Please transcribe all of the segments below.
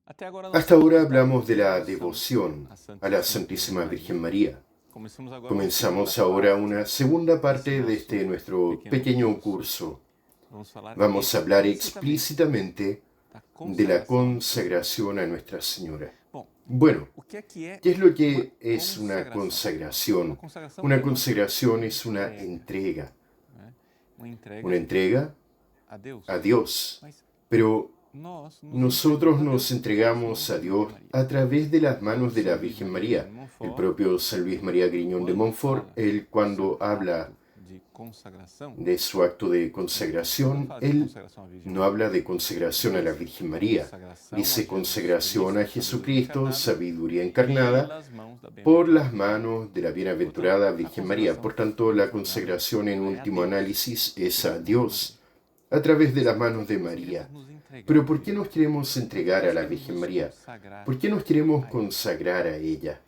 Hasta ahora hablamos de la devoción a la Santísima Virgen María. Comenzamos ahora una segunda parte de este nuestro pequeño curso. Vamos a hablar explícitamente de la consagración a Nuestra Señora. Bueno, ¿qué es lo que es una consagración? Una consagración es una entrega a Dios. Pero nosotros nos entregamos a Dios a través de las manos de la Virgen María. El propio San Luis María Griñón de Montfort, él cuando habla de su acto de consagración, él no habla de consagración a la Virgen María. Dice consagración a Jesucristo, sabiduría encarnada, por las manos de la bienaventurada Virgen María. Por tanto, la consagración en último análisis es a Dios, a través de las manos de María. Pero ¿por qué nos queremos entregar a la Virgen María? ¿Por qué nos queremos consagrar a ella?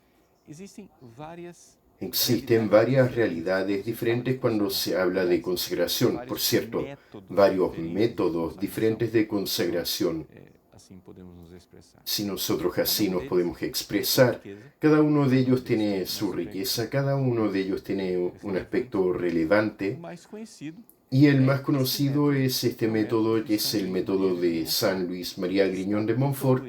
Existen varias realidades diferentes cuando se habla de consagración. Por cierto, varios métodos diferentes de consagración. Si nosotros así nos podemos expresar, cada uno de ellos tiene su riqueza, cada uno de ellos tiene un aspecto relevante. Y el más conocido es este método, que es el método de San Luis María Griñón de Montfort,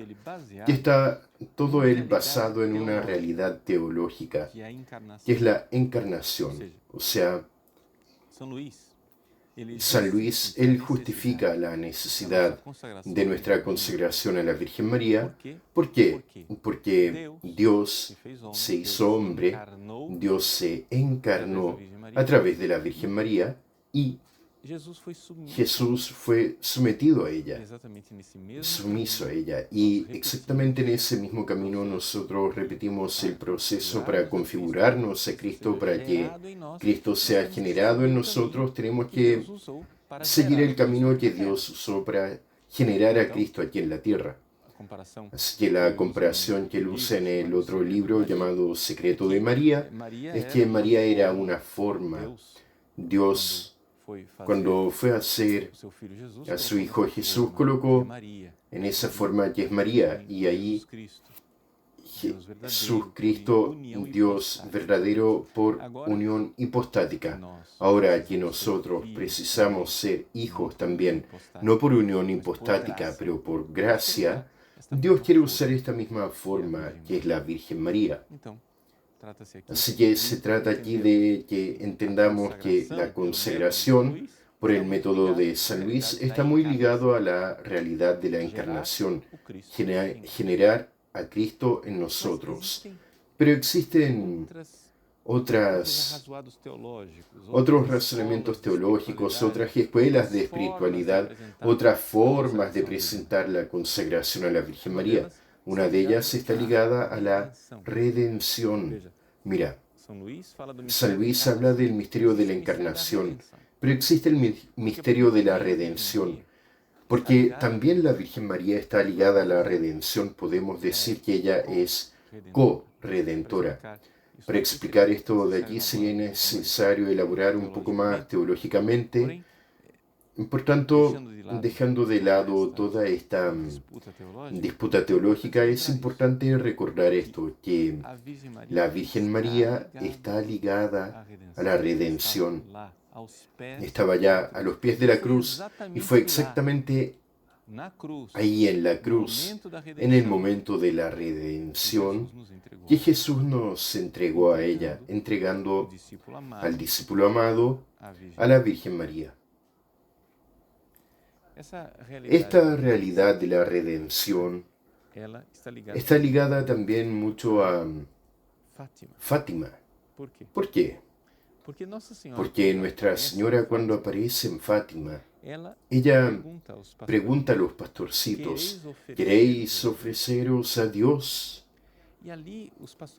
que está todo él basado en una realidad teológica, que es la encarnación. O sea, San Luis, él justifica la necesidad de nuestra consagración a la Virgen María. ¿Por qué? Porque Dios se hizo hombre, Dios se encarnó a través de la Virgen María y Jesús fue sometido a ella, sumiso a ella. Y exactamente en ese mismo camino nosotros repetimos el proceso para configurarnos a Cristo, para que Cristo sea generado en nosotros. Tenemos que seguir el camino que Dios usó para generar a Cristo aquí en la tierra. Así que la comparación que él usa en el otro libro llamado Secreto de María es que María era una forma. Dios, cuando fue a hacer a su Hijo Jesús, colocó en esa forma que es María, y ahí Jesús Cristo, Dios verdadero por unión hipostática. Ahora que nosotros precisamos ser hijos también, no por unión hipostática, pero por gracia, Dios quiere usar esta misma forma que es la Virgen María. Así que se trata aquí de que entendamos que la consagración por el método de San Luis está muy ligado a la realidad de la encarnación, generar a Cristo en nosotros. Pero existen otros razonamientos teológicos, otras escuelas de espiritualidad, otras formas de presentar la consagración a la Virgen María. Una de ellas está ligada a la redención. Mira, San Luis habla del misterio de la encarnación, pero existe el misterio de la redención, porque también la Virgen María está ligada a la redención. Podemos decir que ella es co-redentora. Para explicar esto de aquí sería necesario elaborar un poco más teológicamente. Por tanto, dejando de lado toda esta disputa teológica, es importante recordar esto, que la Virgen María está ligada a la redención. Estaba ya a los pies de la cruz y fue exactamente ahí en la cruz, en el momento de la redención, que Jesús nos entregó a ella, entregando al discípulo amado, a la Virgen María. Esta realidad de la redención está ligada también mucho a Fátima. ¿Por qué? Porque Nuestra Señora, cuando aparece en Fátima, ella pregunta a los pastorcitos: ¿queréis ofreceros a Dios?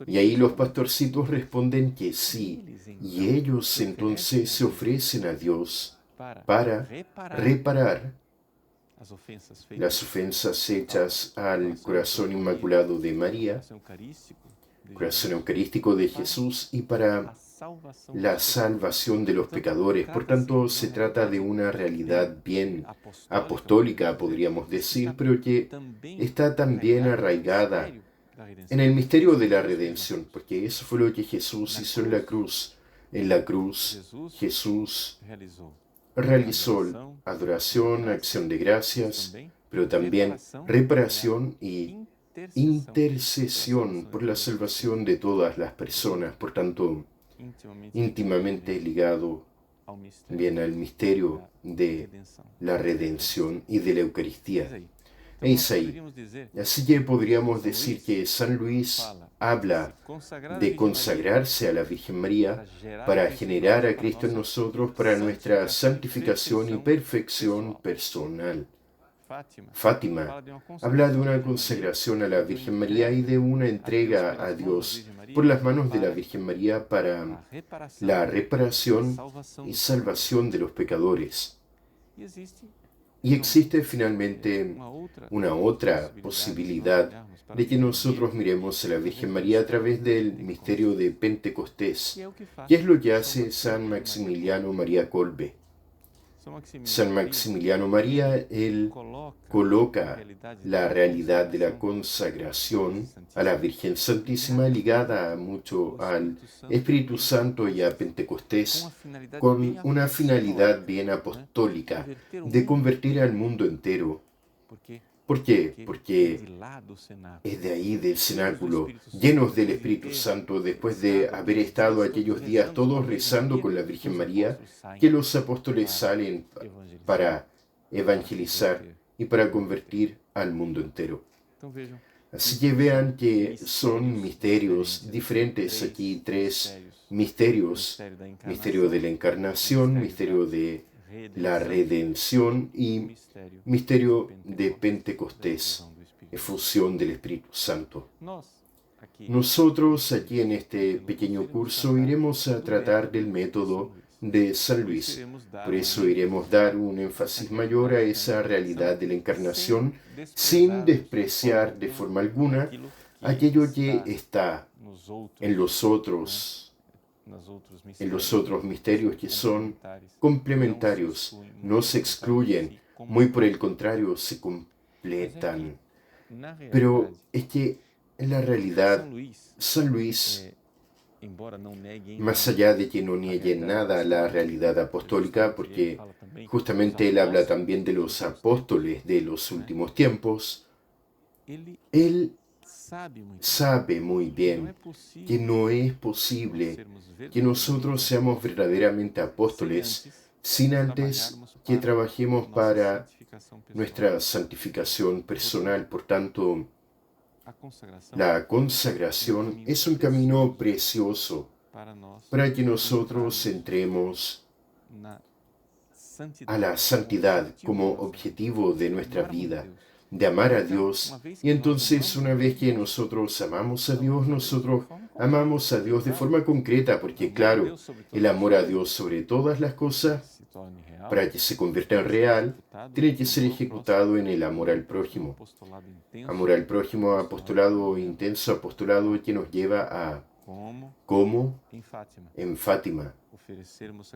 Y ahí los pastorcitos responden que sí, y ellos entonces se ofrecen a Dios para reparar las ofensas hechas al corazón inmaculado de María, corazón eucarístico de Jesús, y para la salvación de los pecadores. Por tanto, se trata de una realidad bien apostólica, podríamos decir, pero que está también arraigada en el misterio de la redención, porque eso fue lo que Jesús hizo en la cruz. En la cruz, Jesús realizó adoración, acción de gracias, pero también reparación y intercesión por la salvación de todas las personas. Por tanto, íntimamente ligado bien al misterio de la redención y de la Eucaristía. Es ahí. Así que podríamos decir que San Luis habla de consagrarse a la Virgen María para generar a Cristo en nosotros para nuestra santificación y perfección personal. Fátima habla de una consagración a la Virgen María y de una entrega a Dios por las manos de la Virgen María para la reparación y salvación de los pecadores. Y existe finalmente una otra posibilidad de que nosotros miremos a la Virgen María a través del misterio de Pentecostés, que es lo que hace San Maximiliano María Kolbe. San Maximiliano María, él coloca la realidad de la consagración a la Virgen Santísima ligada mucho al Espíritu Santo y a Pentecostés con una finalidad bien apostólica de convertir al mundo entero. ¿Por qué? Porque es de ahí del cenáculo, llenos del Espíritu Santo, después de haber estado aquellos días todos rezando con la Virgen María, que los apóstoles salen para evangelizar y para convertir al mundo entero. Así que vean que son misterios diferentes aquí, tres misterios: misterio de la encarnación, misterio de la redención y misterio de Pentecostés, efusión del Espíritu Santo. Nosotros aquí en este pequeño curso iremos a tratar del método de San Luis. Por eso iremos dar un énfasis mayor a esa realidad de la encarnación sin despreciar de forma alguna aquello que está en los otros misterios que son complementarios, no se excluyen, muy por el contrario, se completan. Pero es que en la realidad, San Luis, más allá de que no niegue nada la realidad apostólica, porque justamente él habla también de los apóstoles de los últimos tiempos, él sabe muy bien que no es posible que nosotros seamos verdaderamente apóstoles sin antes que trabajemos para nuestra santificación personal. Por tanto, la consagración es un camino precioso para que nosotros entremos a la santidad como objetivo de nuestra vida, de amar a Dios. Y entonces, una vez que nosotros amamos a Dios, nosotros amamos a Dios de forma concreta, porque claro, el amor a Dios sobre todas las cosas, para que se convierta en real, tiene que ser ejecutado en el amor al prójimo. Amor al prójimo, apostolado intenso, apostolado que nos lleva a, como en Fátima,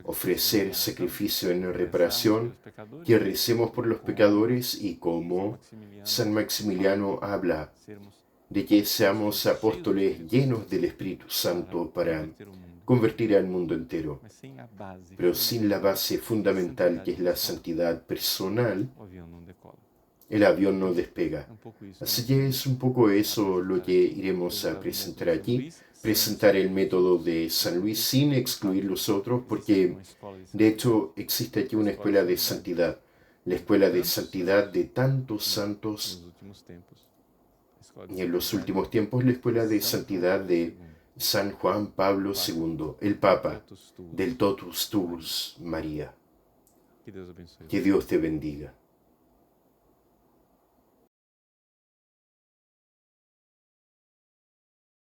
ofrecer sacrificio en reparación, que recemos por los pecadores, y como San Maximiliano habla de que seamos apóstoles llenos del Espíritu Santo para convertir al mundo entero, pero sin la base fundamental que es la santidad personal, el avión no despega. Así que es un poco eso lo que iremos a presentar aquí, presentar el método de San Luis sin excluir los otros, porque de hecho existe aquí una escuela de santidad, la escuela de santidad de tantos santos, y en los últimos tiempos la escuela de santidad de San Juan Pablo II, el Papa, del Totus Tuus María. Que Dios te bendiga.